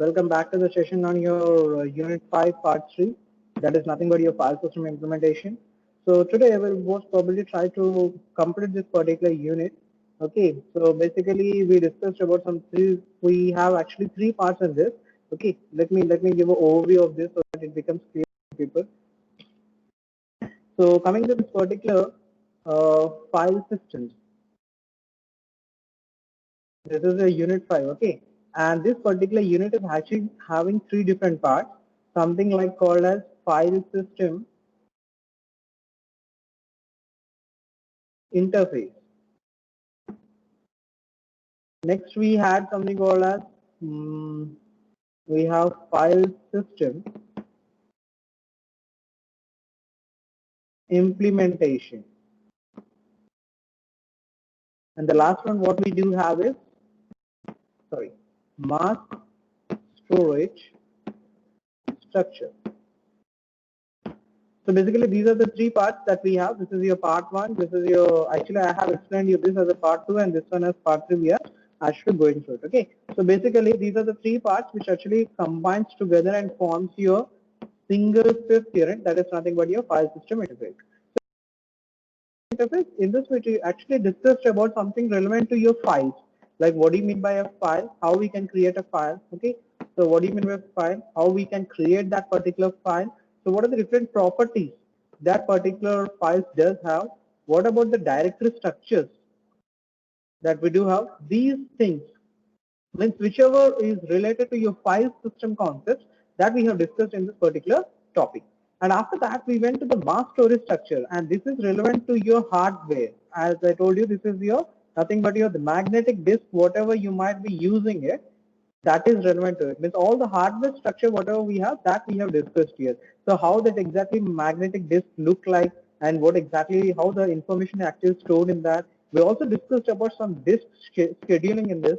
Welcome back to the session on your Unit 5 Part 3. That is nothing but your file system implementation. So today I will most probably try to complete this particular unit. Okay, so basically we discussed about we have actually three parts in this. Okay, let me give an overview of this so that it becomes clear to people. So coming to this particular file systems, this is a unit 5, okay, and this particular unit is actually having three different parts, something like called as file system interface. Next we had something called as we have file system implementation, and the last one what we do have is mass storage structure. So basically these are the three parts that we have. This is your part 1, this is your, actually I have explained you this as a part 2 and this one as part 3 we are actually going through it. Okay, so basically these are the three parts which actually combines together and forms your single fifth unit, that is nothing but your file system interface. In this we actually discussed about something relevant to your files, like what do you mean by a file, how we can create a file. Okay, so what do you mean by a file, how we can create that particular file, so what are the different properties that particular files does have, what about the directory structures that we do have. These things means whichever is related to your file system concepts that we have discussed in this particular topic. And after that we went to the mass storage structure, and this is relevant to your hardware. As I told you, this is your nothing but your the magnetic disk, whatever you might be using it, that is relevant to it. Means all the hardware structure whatever we have, that we have discussed here. So how that exactly magnetic disk look like, and what exactly how the information is actually stored in that. We also discussed about some disk scheduling in this.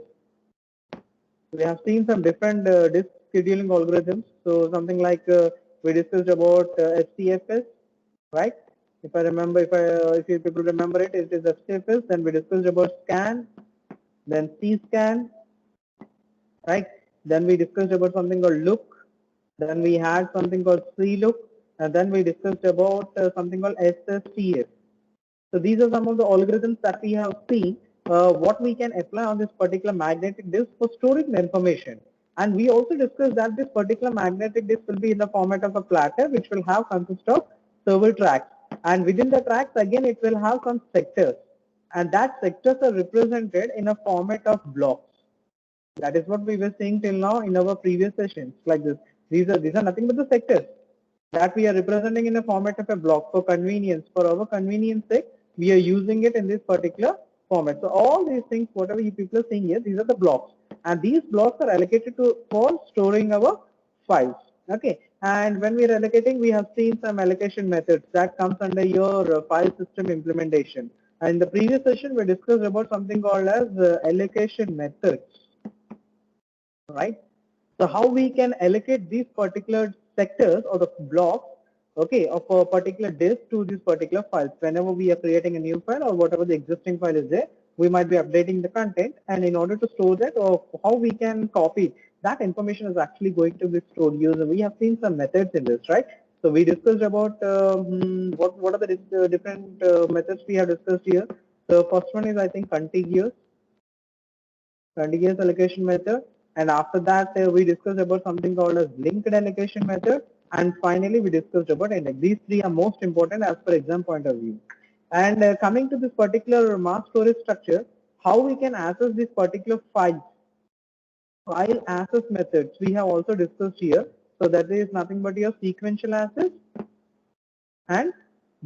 We have seen some different disk scheduling algorithms. So something like we discussed about HCFS, right? If I remember, if you people remember it, it is HCFS. Then we discussed about scan, then C-scan, right? Then we discussed about something called look. Then we had something called C-look, and then we discussed about something called SSTF. So these are some of the algorithms that we have seen what we can apply on this particular magnetic disk for storing the information. And we also discussed that this particular magnetic disk will be in the format of a platter, which will have consist of several tracks. And within the tracks, again, it will have some sectors. And that sectors are represented in a format of blocks. That is what we were seeing till now in our previous sessions like this. These are nothing but the sectors that we are representing in the format of a block for convenience. For our convenience sake, we are using it in this particular format. So all these things, whatever you people are seeing here, these are the blocks, and these blocks are allocated to for storing our files. Okay, and when we are allocating, we have seen some allocation methods that comes under your file system implementation. And in the previous session, we discussed about something called as allocation methods, right? So how we can allocate these particular sectors or the blocks, okay, of a particular disk to these particular files. Whenever we are creating a new file or whatever the existing file is there, we might be updating the content, and in order to store that, or how we can copy that information is actually going to be stored using. We have seen some methods in this, right? So we discussed about what are the different methods we have discussed here. So first one is I think contiguous allocation method, and after that we discussed about something called as linked allocation method, and finally we discussed about index. These three are most important as per exam point of view. And coming to this particular mass storage structure, how we can access this particular file access methods we have also discussed here. So that is nothing but your sequential access and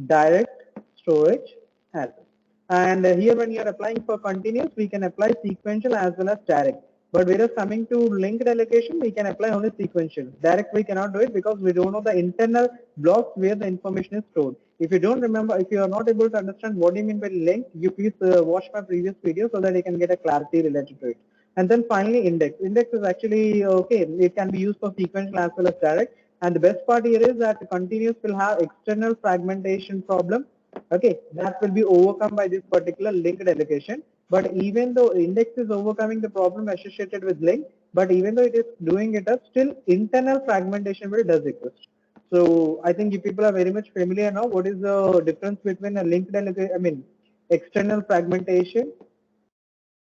direct storage access. And here when you are applying for continuous, we can apply sequential as well as direct. But whereas coming to linked allocation, we can apply only sequential. Direct we cannot do it because we don't know the internal blocks where the information is stored. If you don't remember, if you are not able to understand what do you mean by link, you please watch my previous video so that you can get a clarity related to it. And then finally index. Index is actually okay. It can be used for sequential as well as direct. And the best part here is that continuous will have external fragmentation problem. Okay, that will be overcome by this particular linked allocation. But even though index is overcoming the problem associated with link, but even though it is doing it up, still internal fragmentation will does exist. So I think you people are very much familiar now. What is the difference between a linked I mean, external fragmentation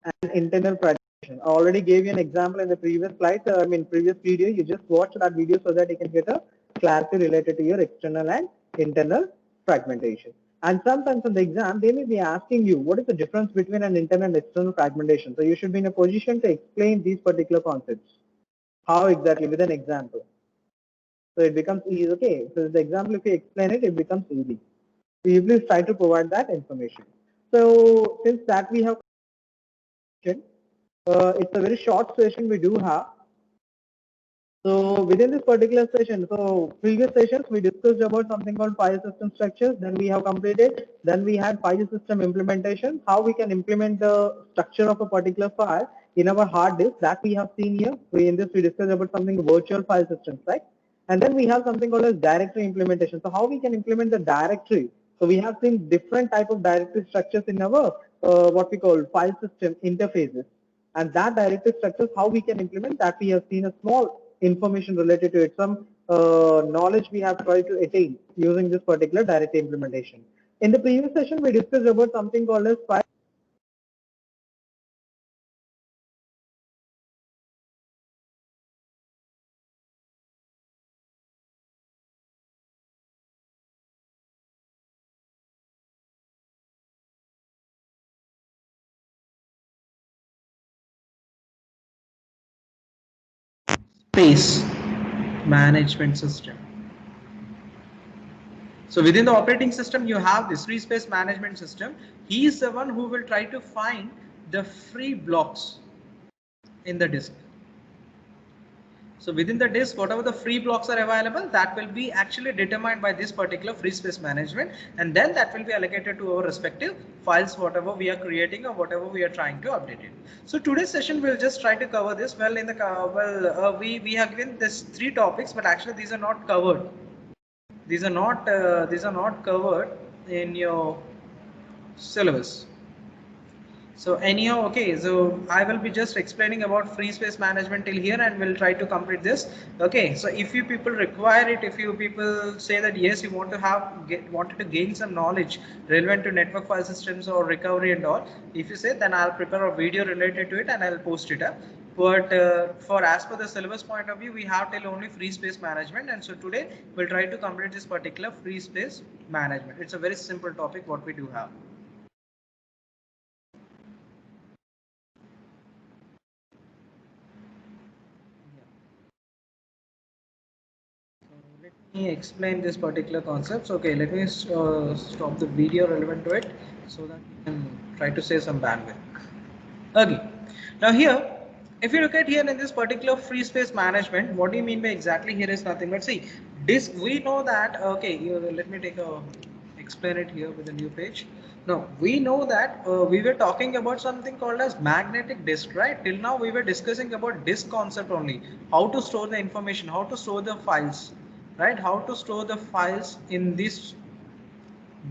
and internal fragmentation? I already gave you an example in the previous slide. I mean, previous video. You just watch that video so that you can get a clarity related to your external and internal fragmentation. And sometimes in the exam, they may be asking you, what is the difference between an internal and external fragmentation? So you should be in a position to explain these particular concepts. How exactly? With an example. So it becomes easy. Okay. So the example, if you explain it, it becomes easy. So you please try to provide that information. So since that we have, it's a very short session we do have. So within this particular session, so previous sessions we discussed about something called file system structures. Then we have completed. Then we had file system implementation. How we can implement the structure of a particular file in our hard disk. That we have seen here. In this we discussed about something virtual file systems, right? And then we have something called as directory implementation. So how we can implement the directory. So we have seen different type of directory structures in our what we call file system interfaces. And that directory structures, how we can implement that, we have seen a small information related to it, some knowledge we have tried to attain using this particular directory implementation. In the previous session, we discussed about something called as file. Space management system. So within the operating system, you have this free space management system. He is the one who will try to find the free blocks in the disk. So within the disk, whatever the free blocks are available, that will be actually determined by this particular free space management, and then that will be allocated to our respective files, whatever we are creating or whatever we are trying to update it. So today's session we'll just try to cover this. Well, in the we have given this 3 topics, but actually these are not covered. These are not covered in your syllabus. So anyhow, okay, so I will be just explaining about free space management till here, and we'll try to complete this. Okay, so if you people require it, if you people say that yes, you want to wanted to gain some knowledge relevant to network file systems or recovery and all, if you say, then I'll prepare a video related to it and I'll post it up. But for as per the syllabus point of view, we have till only free space management, and so today we'll try to complete this particular free space management. It's a very simple topic what we do have. Let me explain this particular concept. Okay, let me stop the video relevant to it so that we can try to save some bandwidth. Okay, now here, if you look at here in this particular free space management, what do you mean by exactly here is nothing but see, disk, we know that, okay, let me explain it here with a new page. Now, we know that we were talking about something called as magnetic disk, right? Till now, we were discussing about disk concept only, how to store the information, how to store the files, right? How to store the files in this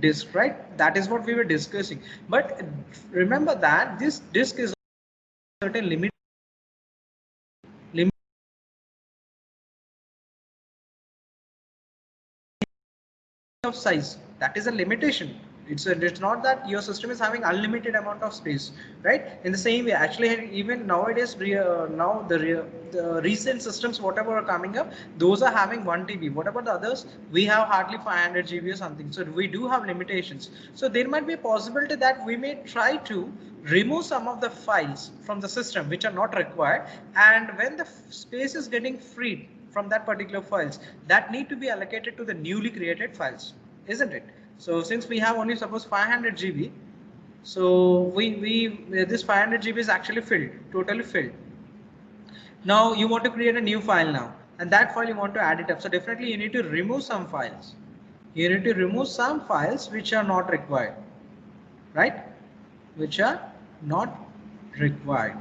disk, right? That is what we were discussing. But remember that this disk is certain limit of size. That is a limitation. It's not that your system is having unlimited amount of space, right? In the same way, actually, even nowadays, now the recent systems, whatever are coming up, those are having 1 TB. What about the others? We have hardly 500 GB or something. So we do have limitations. So there might be a possibility that we may try to remove some of the files from the system which are not required, and when the space is getting freed from that particular files, that need to be allocated to the newly created files, isn't it? So since we have only suppose 500 GB, so we this 500 GB is actually filled, totally filled. Now you want to create a new file now, and that file you want to add it up. So definitely you need to remove some files. You need to remove some files which are not required, right? Which are not required.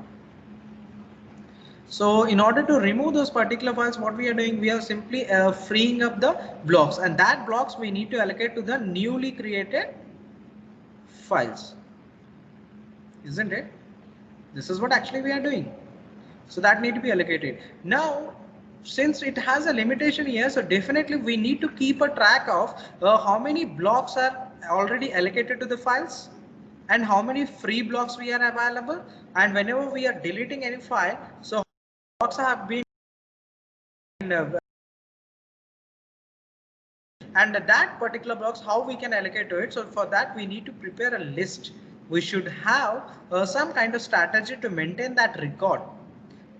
So in order to remove those particular files, what we are doing, we are simply freeing up the blocks, and that blocks we need to allocate to the newly created files, isn't it? This is what actually we are doing. So that need to be allocated. Now, since it has a limitation here, so definitely we need to keep a track of how many blocks are already allocated to the files and how many free blocks we are available, and whenever we are deleting any file, so blocks have been and that particular blocks how we can allocate to it. So for that we need to prepare a list. We should have some kind of strategy to maintain that record,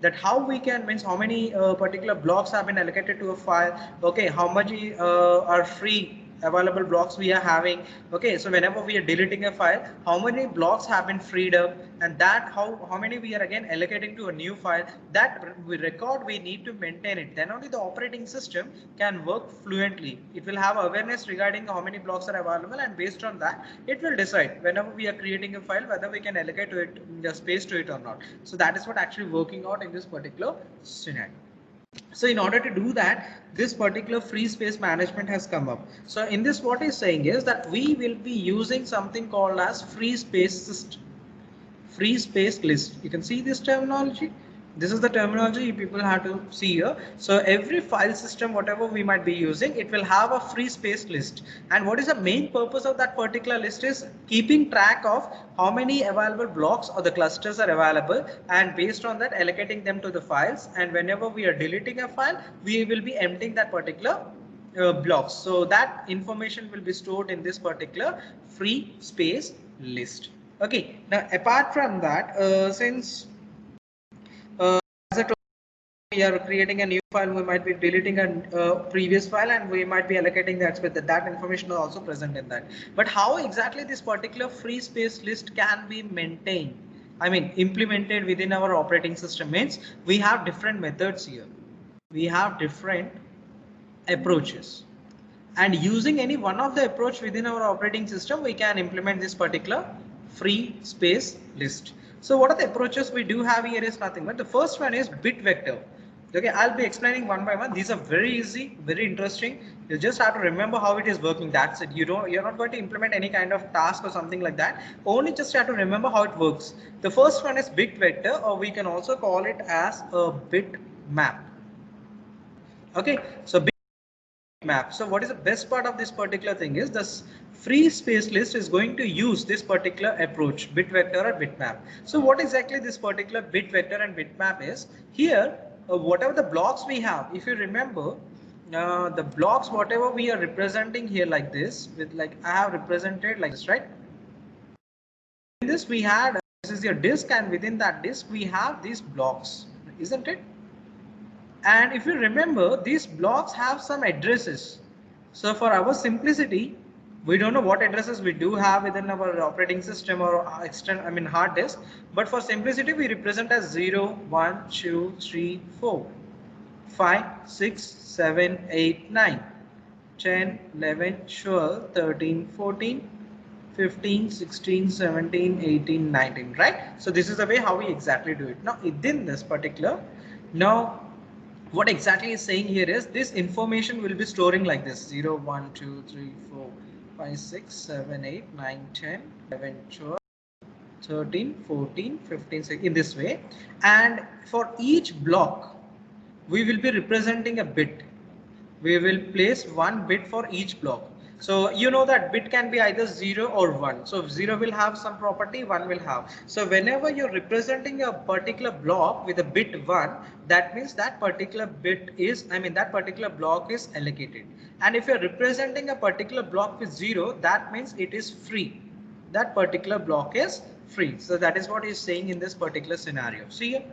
that how we can means how many particular blocks have been allocated to a file, okay, how much are free available blocks we are having, okay, so whenever we are deleting a file, how many blocks have been freed up, and that how many we are again allocating to a new file, that we record, we need to maintain it. Then only the operating system can work fluently. It will have awareness regarding how many blocks are available, and based on that it will decide whenever we are creating a file whether we can allocate to it the space to it or not. So that is what actually working out in this particular scenario. So in order to do that, this particular free space management has come up. So in this, what is saying is that we will be using something called as free space system, free space list. You can see this terminology. This is the terminology people have to see here. So every file system, whatever we might be using, it will have a free space list. And what is the main purpose of that particular list is keeping track of how many available blocks or the clusters are available, and based on that allocating them to the files. And whenever we are deleting a file, we will be emptying that particular blocks. So that information will be stored in this particular free space list. Okay, now apart from that, since as I told you, we are creating a new file, we might be deleting a previous file, and we might be allocating that space. That information is also present in that. But how exactly this particular free space list can be maintained, I mean implemented within our operating system, means we have different methods here. We have different approaches, and using any one of the approach within our operating system, we can implement this particular free space list. So what are the approaches we do have here is nothing but the first one is bit vector. Okay, I'll be explaining one by one. These are very easy, very interesting. You just have to remember how it is working. That's it. You're not going to implement any kind of task or something like that. Only just have to remember how it works. The first one is bit vector, or we can also call it as a bit map. Okay, so map. So what is the best part of this particular thing is this free space list is going to use this particular approach, bit vector or bitmap. So what exactly this particular bit vector and bitmap is? Here, whatever the blocks we have, if you remember, the blocks whatever we are representing here like this, with like I have represented like this, right? In this we had, this is your disk, and within that disk we have these blocks, isn't it? And if you remember, these blocks have some addresses. So for our simplicity, we don't know what addresses we do have within our operating system or hard disk. But for simplicity, we represent as 0, 1, 2, 3, 4, 5, 6, 7, 8, 9, 10, 11, 12, 13, 14, 15, 16, 17, 18, 19, right? So this is the way how we exactly do it. Now within this particular, now what exactly is saying here is this information will be storing like this: 0, 1, 2, 3, 4, 5, 6, 7, 8, 9, 10, 11, 12, 13, 14, 15, 16, in this way. And for each block, we will be representing a bit. We will place one bit for each block. So you know that bit can be either 0 or 1. So 0 will have some property, 1 will have. So whenever you're representing a particular block with a bit 1, that means that particular bit is, that particular block is allocated. And if you're representing a particular block with 0, that means it is free. That particular block is free. So that is what he's saying in this particular scenario. See here?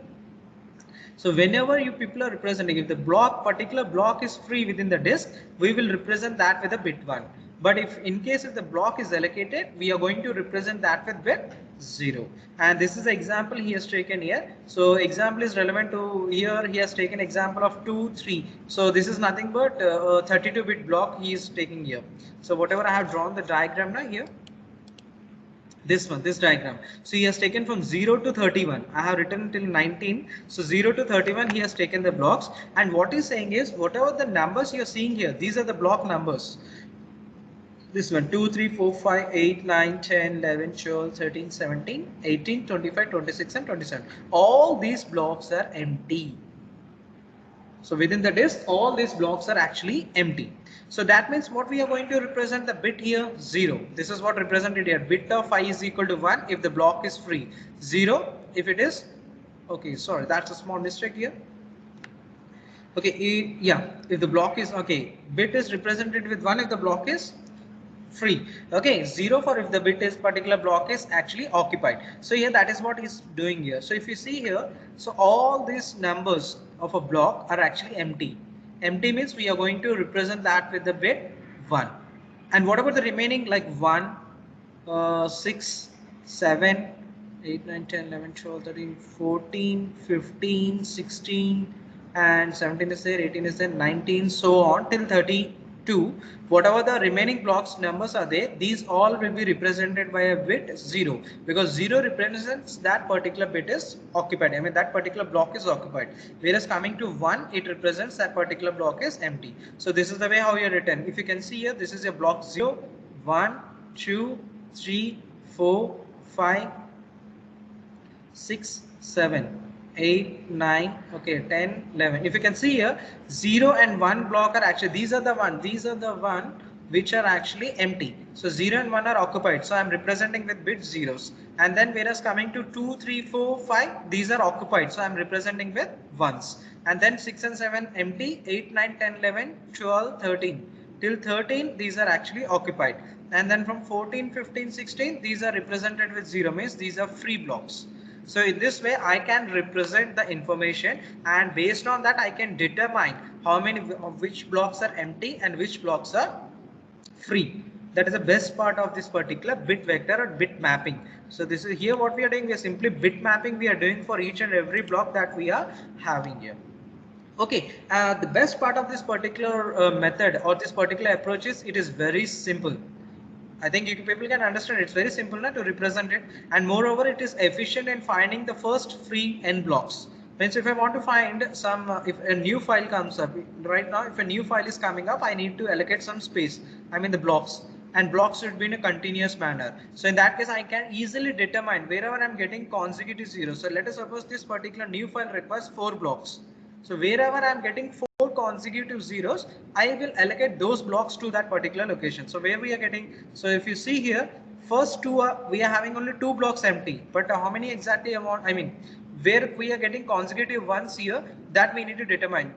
So whenever you people are representing, if the particular block is free within the disk, we will represent that with a bit 1. But if in case if the block is allocated, we are going to represent that with bit 0. And this is the example he has taken here. So example is relevant to here. He has taken example of 2, 3. So this is nothing but a 32-bit block he is taking here. So whatever I have drawn the diagram now here, this one, this diagram. So he has taken from 0 to 31. I have written till 19. So 0 to 31 he has taken the blocks, and what he's saying is whatever the numbers you're seeing here, these are the block numbers. This one 2, 3, 4, 5, 8, 9, 10, 11, 12, 13, 17, 18, 25, 26 and 27. All these blocks are empty. So within the disk, all these blocks are actually empty. So that means what we are going to represent the bit here 0. This is what represented here. Bit of I is equal to 1 if the block is free. 0 if it is, okay, sorry, that's a small mistake here. Okay, yeah, if the block is, okay, bit is represented with 1 if the block is free. Okay, 0 for if the bit is particular block is actually occupied. So here that is what he's doing here. So if you see here, so all these numbers of a block are actually empty. Empty means we are going to represent that with the bit 1. And what about the remaining, like 1, 6, 7, 8, 9, 10, 11, 12, 13, 14, 15, 16 and 17 is there, 18 is there, 19, so on till 32. Whatever the remaining blocks numbers are there, these all will be represented by a bit 0, because 0 represents that particular bit is occupied. I mean that particular block is occupied. Whereas coming to 1, it represents that particular block is empty. So this is the way how you are written. If you can see here, this is your block 0, 1, 2, 3, 4, 5, 6, 7, 8, 9, okay, 10, 11. If you can see here, 0 and 1 block are actually, these are the one which are actually empty. So 0 and 1 are occupied. So I'm representing with bit zeros. And then whereas coming to 2, 3, 4, 5, these are occupied. So I'm representing with ones. And then 6 and 7 empty, 8, 9, 10, 11, 12, 13. Till 13, these are actually occupied. And then from 14, 15, 16, these are represented with 0, means these are free blocks. So in this way, I can represent the information, and based on that, I can determine how many of which blocks are empty and which blocks are free. That is the best part of this particular bit vector or bit mapping. So this is here what we are doing. We are simply bit mapping we are doing for each and every block that we are having here. Okay, the best part of this particular method or this particular approach is it is very simple. I think people can understand it's very simple to represent it, and moreover it is efficient in finding the first free n blocks. Means if I want to find some, if a new file comes up right now, if a new file is coming up, I need to allocate some space. I mean the blocks, and blocks should be in a continuous manner. So in that case, I can easily determine wherever I'm getting consecutive zeros. So let us suppose this particular new file requires 4 blocks. So wherever I'm getting 4 consecutive zeros, I will allocate those blocks to that particular location. So where we are getting, so if you see here, first two are, we are having only 2 blocks empty, but how many exactly I want, I mean, where we are getting consecutive ones here, that we need to determine.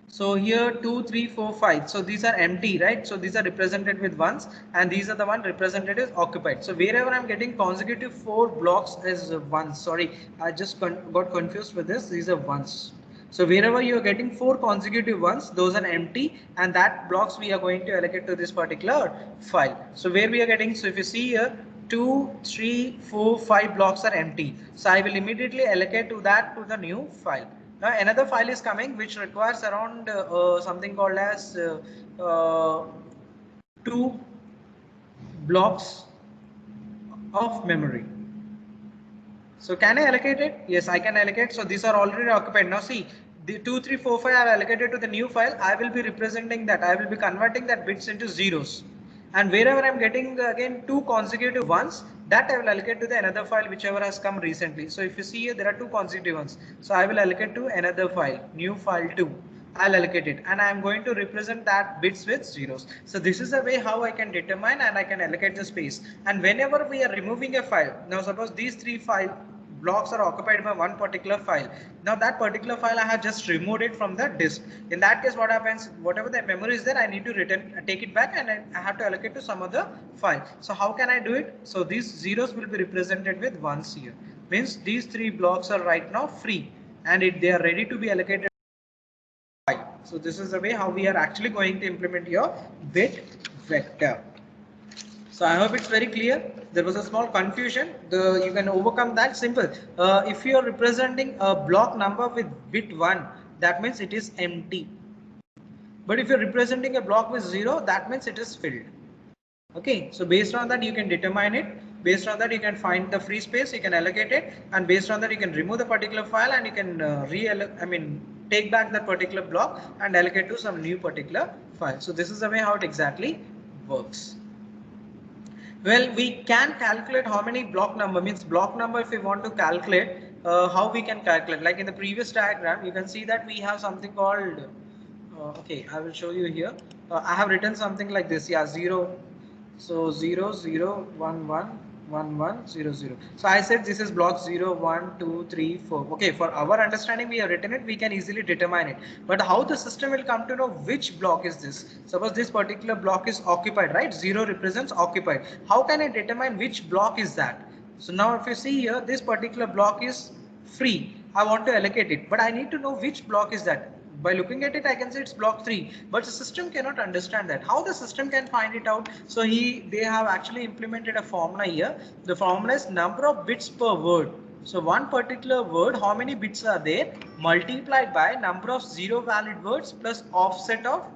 So here 2, 3, 4, 5. So these are empty, right? So these are represented with ones, and these are the one represented as occupied. So wherever I'm getting consecutive 4 blocks as ones, sorry, I just got confused with this. These are ones. So wherever you are getting 4 consecutive ones, those are empty, and that blocks we are going to allocate to this particular file. So where we are getting, so if you see here, 2, 3, 4, 5 blocks are empty. So I will immediately allocate to that to the new file. Now another file is coming which requires around something called as 2 blocks of memory. So can I allocate it? Yes, I can allocate. So these are already occupied. Now see, the 2, 3, 4, 5 are allocated to the new file. I will be representing that. I will be converting that bits into zeros. And wherever I'm getting again 2 consecutive ones, that I will allocate to the another file whichever has come recently. So if you see here, there are 2 consecutive ones. So I will allocate to another file, new file 2. I'll allocate it, and I'm going to represent that bits with zeros. So this is the way how I can determine and I can allocate the space. And whenever we are removing a file, now suppose these 3 blocks are occupied by one particular file. Now that particular file I have just removed it from the disk. In that case, what happens, whatever the memory is there, I need to take it back, and I have to allocate to some other file. So how can I do it? So these zeros will be represented with ones here. Means these 3 blocks are right now free, and they are ready to be allocated. So this is the way how we are actually going to implement your bit vector. So I hope it's very clear. There was a small confusion. You can overcome that. Simple. If you are representing a block number with bit 1, that means it is empty. But if you're representing a block with 0, that means it is filled. Okay, so based on that you can determine it. Based on that you can find the free space, you can allocate it, and based on that you can remove the particular file, and you can take back that particular block and allocate to some new particular file. So this is the way how it exactly works? Well, we can calculate how many block number, means block number if we want to calculate, how we can calculate. Like in the previous diagram, you can see that we have something called, okay, I will show you here. I have written something like this, yeah, 0. So 0, 0, 1, 1, 1, 1, 0, 0. So I said this is block 0, 1, 2, 3, 4. Okay, for our understanding, we have written it, we can easily determine it. But how the system will come to know which block is this? Suppose this particular block is occupied, right? 0 represents occupied. How can I determine which block is that? So now if you see here, this particular block is free. I want to allocate it, but I need to know which block is that. By looking at it, I can say it's block 3, but the system cannot understand that. How the system can find it out? So they have actually implemented a formula here. The formula is number of bits per word. So one particular word, how many bits are there, multiplied by number of 0 valid words plus offset of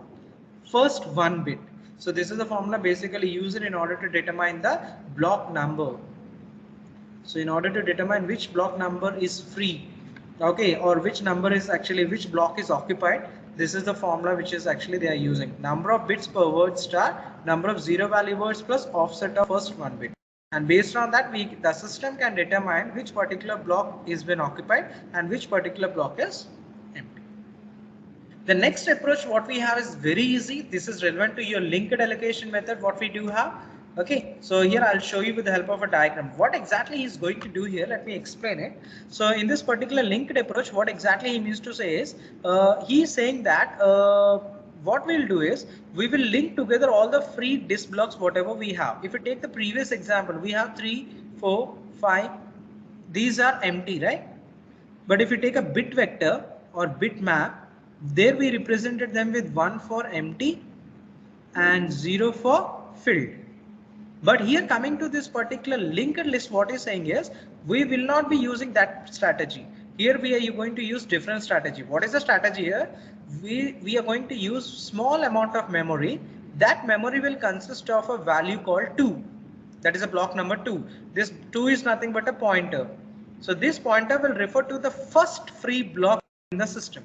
first 1 bit. So this is the formula basically used in order to determine the block number. So in order to determine which block number is free, okay, or which number is actually, which block is occupied, this is the formula which is actually they are using. Number of bits per word star, number of 0 value words plus offset of first 1 bit. And based on that, the system can determine which particular block is been occupied and which particular block is empty. The next approach what we have is very easy. This is relevant to your linked allocation method what we do have. Okay, so here I'll show you with the help of a diagram. What exactly he's going to do here, let me explain it. So in this particular linked approach, what exactly he means to say is, he is saying that what we'll do is, we will link together all the free disk blocks whatever we have. If you take the previous example, we have 3, 4, 5. These are empty, right? But if you take a bit vector or bit map, there we represented them with 1 for empty and 0 for filled. But here coming to this particular linked list, what is saying is, we will not be using that strategy. Here we are going to use different strategy. What is the strategy here? We are going to use small amount of memory. That memory will consist of a value called 2. That is a block number 2. This 2 is nothing but a pointer. So this pointer will refer to the first free block in the system.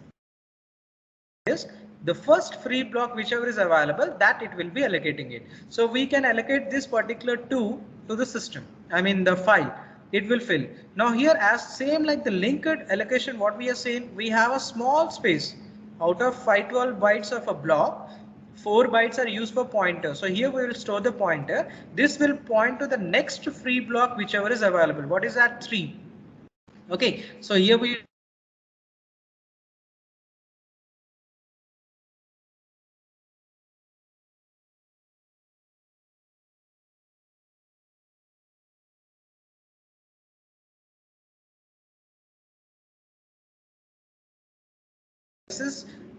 Is the first free block whichever is available, that it will be allocating it. So we can allocate this particular 2 to the system, I mean the file, it will fill. Now here, as same like the linked allocation what we are saying, we have a small space. Out of 512 bytes of a block, 4 bytes are used for pointer. So here we will store the pointer. This will point to the next free block whichever is available. What is that? 3. Okay, so here we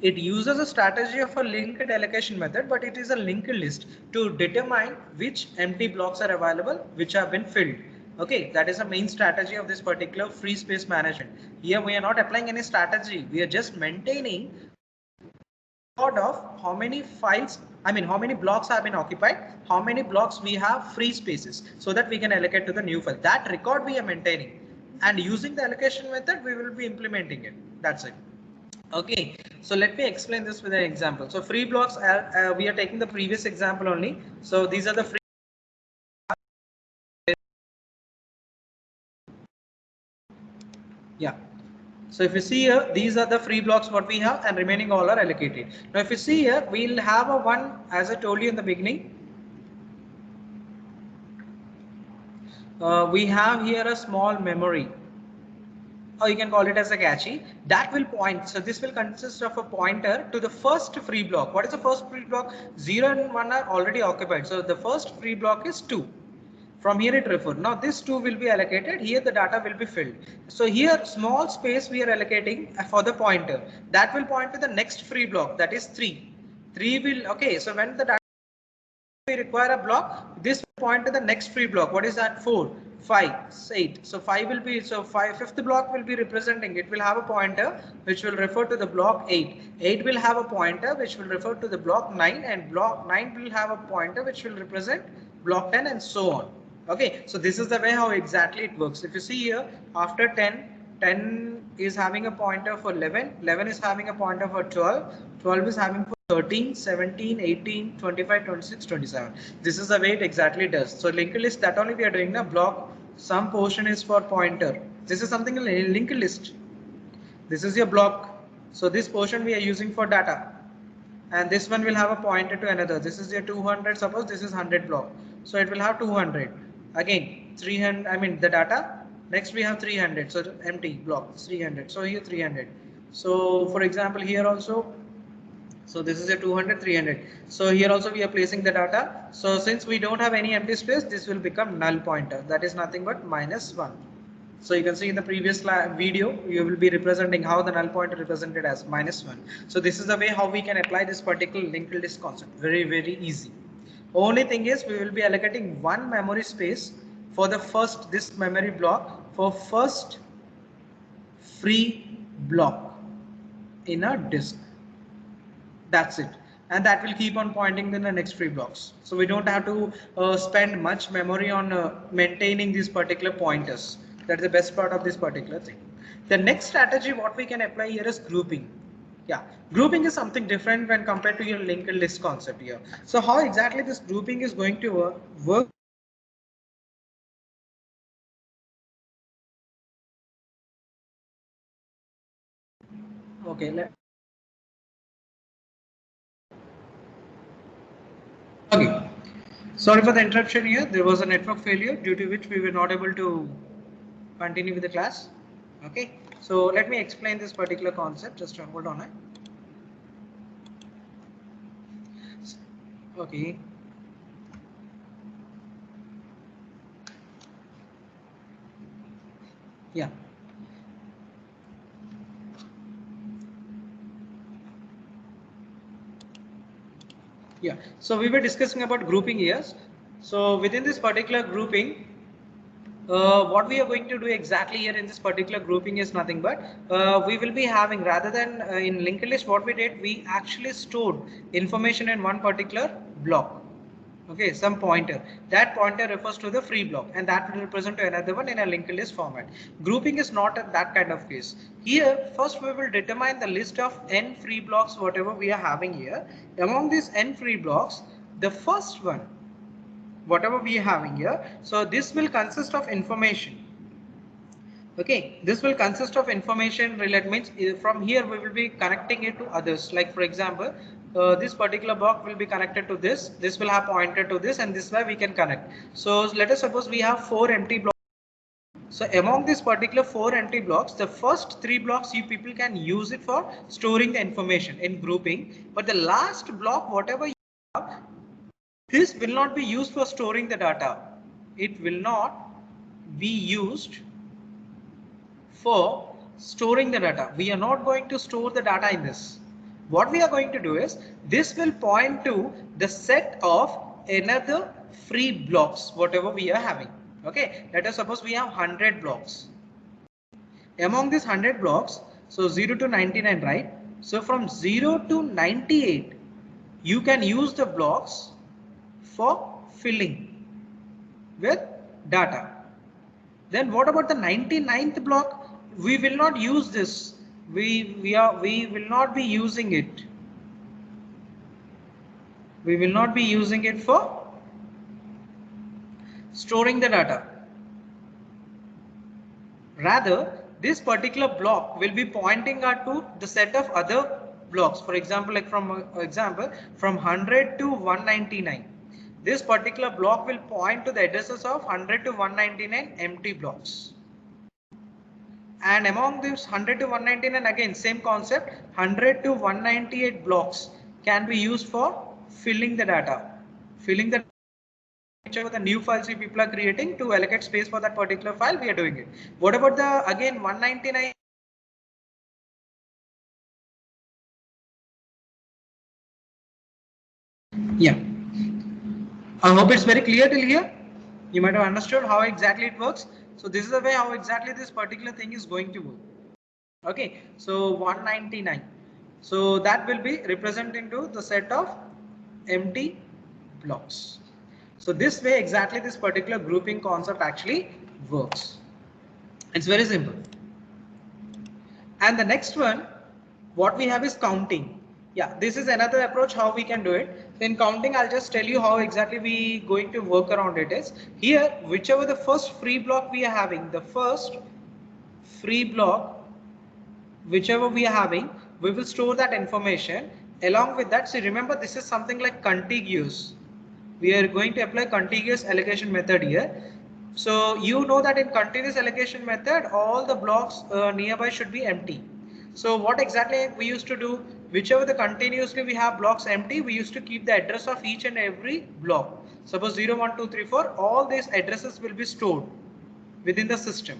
it uses a strategy of a linked allocation method, but it is a linked list to determine which empty blocks are available, which have been filled. Okay, that is the main strategy of this particular free space management. Here we are not applying any strategy. We are just maintaining record of how many files, I mean how many blocks have been occupied, how many blocks we have free spaces, so that we can allocate to the new file. That record we are maintaining, and using the allocation method we will be implementing it. That's it. Okay, so let me explain this with an example. So free blocks, we are taking the previous example only. So these are the free. Yeah. So if you see here, these are the free blocks what we have, and remaining all are allocated. Now if you see here, we'll have a one, as I told you in the beginning. We have here a small memory, or you can call it as a cache, that will point. So this will consist of a pointer to the first free block. What is the first free block? 0 and 1 are already occupied. So the first free block is 2. From here it refers. Now this 2 will be allocated. Here the data will be filled. So here small space we are allocating for the pointer. That will point to the next free block, that is 3. 3 will, okay, so when the data we require a block, this will point to the next free block. What is that? 4, 5, 8. So 5 will be, so fifth block will be representing, it will have a pointer which will refer to the block 8. 8 will have a pointer which will refer to the block 9, and block 9 will have a pointer which will represent block 10, and so on. Okay, so this is the way how exactly it works. If you see here, after 10, 10 is having a pointer for 11, 11 is having a pointer for 12, 12 is having for 13, 17, 18, 25, 26, 27. This is the way it exactly does. So linked list, that only we are doing the block. Some portion is for pointer. This is something in linked list. This is your block. So this portion we are using for data. And this one will have a pointer to another. This is your 200. Suppose this is 100 block. So it will have 200. Again, 300. I mean the data. Next we have 300. So empty block 300. So here 300. So for example, here also. So this is a 200, 300. So here also we are placing the data. So since we don't have any empty space, this will become null pointer. That is nothing but -1. So you can see in the previous video, you will be representing how the null pointer represented as -1. So this is the way how we can apply this particular linked list concept. Very, very easy. Only thing is we will be allocating one memory space for the first, this memory block for first free block in a disk. That's it. And that will keep on pointing in the next free blocks. So we don't have to spend much memory on maintaining these particular pointers. That's the best part of this particular thing. The next strategy what we can apply here is grouping. Yeah, grouping is something different when compared to your linked list concept here. So how exactly this grouping is going to work? Okay, okay. Sorry for the interruption here. There was a network failure due to which we were not able to continue with the class. Okay, so let me explain this particular concept. Just hold on. Okay. Yeah. Yeah. So we were discussing about grouping here. So within this particular grouping, what we are going to do exactly here in this particular grouping is nothing but we will be having, rather than in linked list, what we did, we actually stored information in one particular block. Okay, some pointer. That pointer refers to the free block, and that will represent to another one in a linked list format. Grouping is not that kind of case. Here, first we will determine the list of n free blocks, whatever we are having here. Among these n free blocks, the first one, whatever we are having here, so this will consist of information. Okay, this will consist of information related, means from here we will be connecting it to others. Like for example, this particular block will be connected to this will have pointer to this, and this way we can connect. So let us suppose we have 4 empty blocks. So among this particular 4 empty blocks, the first 3 blocks you people can use it for storing the information in grouping, but the last block, whatever you have, this will not be used for storing the data. It will not be used for storing the data. We are not going to store the data in this. What we are going to do is, this will point to the set of another free blocks, whatever we are having. Okay, let us suppose we have 100 blocks. Among these 100 blocks, so 0 to 99, right? So from 0 to 98, you can use the blocks for filling with data. Then what about the 99th block? We will not use this. We will not be using it. We will not be using it for storing the data. Rather, this particular block will be pointing to the set of other blocks. For example, like from 100 to 199. This particular block will point to the addresses of 100 to 199 empty blocks. And among these 100 to 199, again same concept, 100 to 198 blocks can be used for filling the data. Filling the whichever the new files you people are creating to allocate space for that particular file, we are doing it. What about the again 199? Yeah. I hope it's very clear till here. You might have understood how exactly it works. So this is the way how exactly this particular thing is going to work. Okay, so 199. So that will be represented into the set of empty blocks. So this way exactly this particular grouping concept actually works. It's very simple. And the next one, what we have is counting. Yeah, this is another approach how we can do it. In counting, I'll just tell you how exactly we going to work around it is. Here, whichever the first free block we are having, the first free block, whichever we are having, we will store that information. Along with that, see, remember this is something like contiguous. We are going to apply contiguous allocation method here. So you know that in continuous allocation method, all the blocks nearby should be empty. So what exactly we used to do, whichever the continuously we have blocks empty, we used to keep the address of each and every block. Suppose 0, 1, 2, 3, 4, all these addresses will be stored within the system.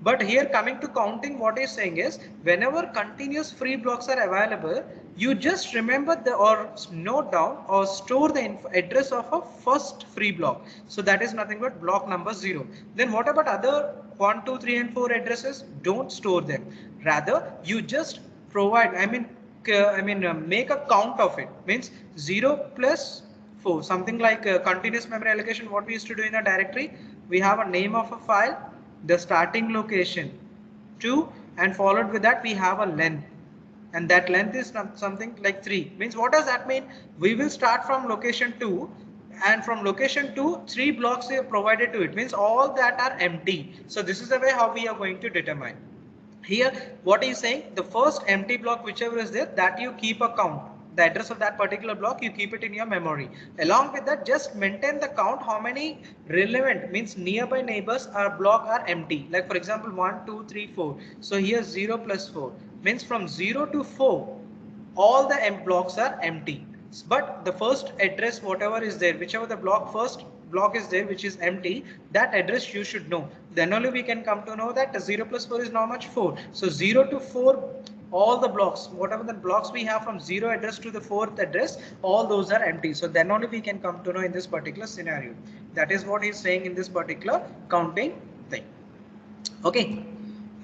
But here coming to counting, what is saying is whenever continuous free blocks are available, you just remember the or note down or store the address of a first free block. So that is nothing but block number 0. Then what about other 1, 2, 3 and 4 addresses? Don't store them. Rather, you just provide, make a count of it. Means 0 plus 4, something like continuous memory allocation. What we used to do in a directory, we have a name of a file, the starting location 2, and followed with that we have a length, and that length is something like 3. Means what does that mean? We will start from location 2, and from location 2 3 blocks are provided to it, means all that are empty. So this is the way how we are going to determine. Here what is saying, the first empty block whichever is there, that you keep a count, the address of that particular block, you keep it in your memory. Along with that, just maintain the count how many relevant, means nearby neighbors or block are empty. Like for example 1, 2, 3, 4. So here 0 plus 4 means from 0 to 4 all the blocks are empty. But the first address whatever is there, whichever the block first block is there which is empty, that address you should know. Then only we can come to know that 0 plus 4 is how much? 4. So 0 to 4, all the blocks, whatever the blocks we have from 0 address to the 4th address, all those are empty. So then only we can come to know in this particular scenario. That is what he's saying in this particular counting thing. Okay.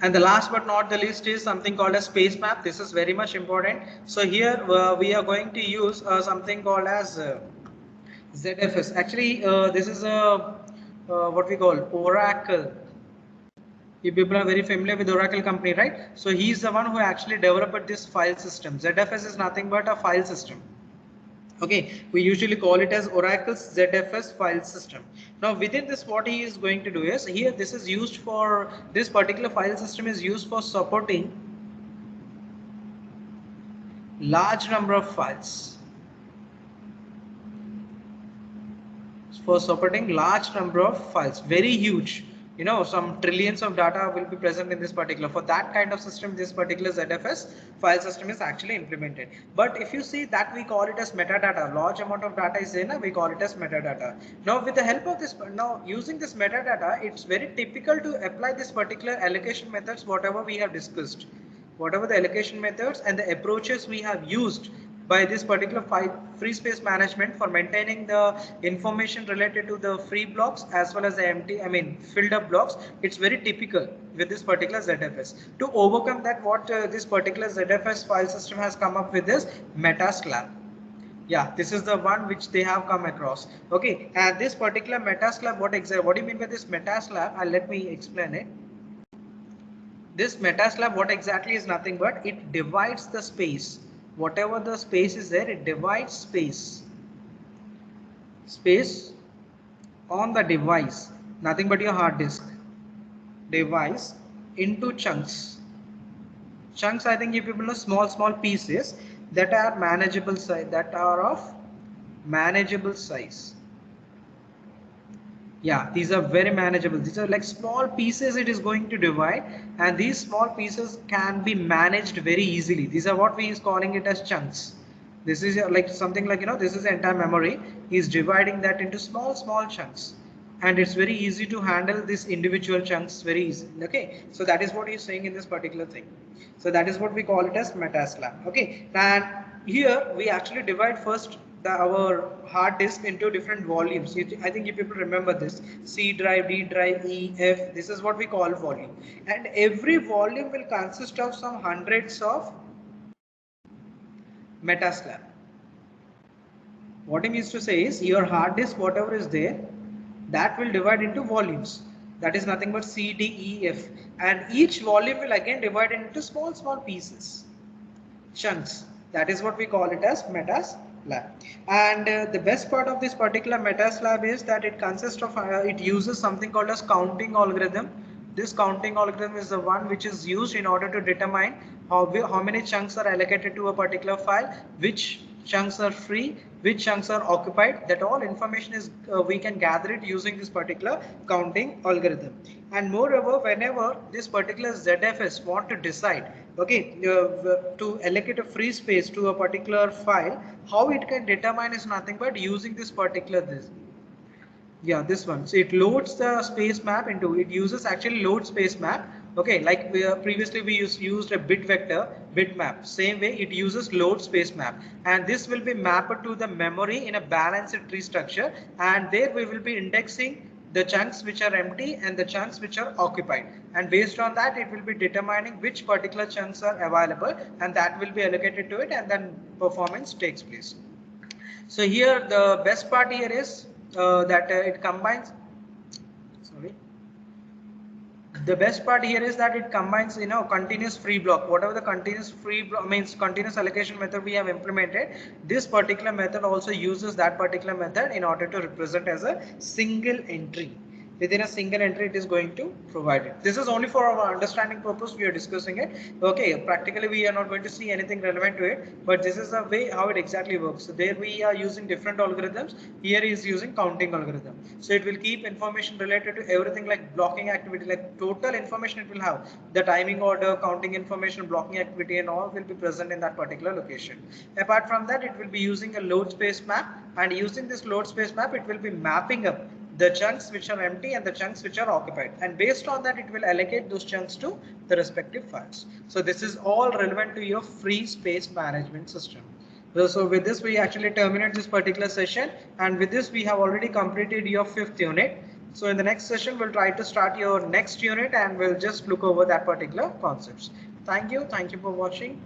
And the last but not the least is something called a space map. This is very much important. So here we are going to use something called as ZFS. Actually, this is a what we call Oracle. You people are very familiar with Oracle company, right? So he's the one who actually developed this file system. ZFS is nothing but a file system. Okay, we usually call it as Oracle's ZFS file system. Now within this, what he is going to do is, here this is used for, this particular file system is used for supporting large number of files. For supporting large number of files, very huge. You know, some trillions of data will be present in this particular. For that kind of system, this particular ZFS file system is actually implemented. But if you see that, we call it as metadata. Large amount of data is there, we call it as metadata. Now with the help of this, now using this metadata, it's very typical to apply this particular allocation methods, whatever we have discussed, whatever the allocation methods and the approaches we have used by this particular free space management for maintaining the information related to the free blocks as well as the empty, filled up blocks. It's very typical with this particular ZFS. To overcome that, what this particular ZFS file system has come up with is MetaSlab. Yeah, this is the one which they have come across. Okay, and this particular MetaSlab, what do you mean by this MetaSlab? Let me explain it. This MetaSlab, what exactly is nothing but it divides the space. Whatever the space is there, it divides space on the device, nothing but your hard disk device, into chunks. I think you people know, small pieces that are manageable size, that are of manageable size. Yeah, these are very manageable. These are like small pieces it is going to divide, and these small pieces can be managed very easily. These are what we is calling it as chunks. This is like something like, this is the entire memory. He is dividing that into small chunks, and it's very easy to handle these individual chunks very easily. Okay, so that is what he is saying in this particular thing. So that is what we call it as MetaSlab. Okay, and here we actually divide first our hard disk into different volumes. I think you people remember this: C drive, D drive, E, F. This is what we call volume, and every volume will consist of some hundreds of MetaSlab. What it means to say is, your hard disk, whatever is there, that will divide into volumes. That is nothing but C, D, E, F, and each volume will again divide into small pieces, chunks. That is what we call it as MetaSlab. And the best part of this particular MetaSlab is that it consists of, it uses something called as counting algorithm. This counting algorithm is the one which is used in order to determine how many chunks are allocated to a particular file, which chunks are free, which chunks are occupied. That all information is we can gather it using this particular counting algorithm. And moreover, whenever this particular ZFS want to decide, okay, to allocate a free space to a particular file, how it can determine is nothing but using this particular this one. So it loads the space map into, it uses actually load space map. Okay, like previously we used a bit vector bitmap. Same way it uses load space map, and this will be mapped to the memory in a balanced tree structure, and there we will be indexing the chunks which are empty and the chunks which are occupied, and based on that it will be determining which particular chunks are available, and that will be allocated to it, and then performance takes place. So here the best part here is that it combines, sorry, the best part here is that it combines, you know, continuous free block. Whatever the continuous free block means, continuous allocation method we have implemented, this particular method also uses that particular method in order to represent as a single entry. Within a single entry it is going to provide it. This is only for our understanding purpose we are discussing it. Okay, practically we are not going to see anything relevant to it, but this is the way how it exactly works. So there we are using different algorithms. Here is using counting algorithm. So it will keep information related to everything like blocking activity, like total information it will have. The timing order, counting information, blocking activity and all will be present in that particular location. Apart from that, it will be using a load space map, and using this load space map it will be mapping up the chunks which are empty and the chunks which are occupied, and based on that it will allocate those chunks to the respective files. So this is all relevant to your free space management system. So with this we actually terminate this particular session, and with this we have already completed your 5th unit. So in the next session we'll try to start your next unit, and we'll just look over that particular concepts. Thank you for watching.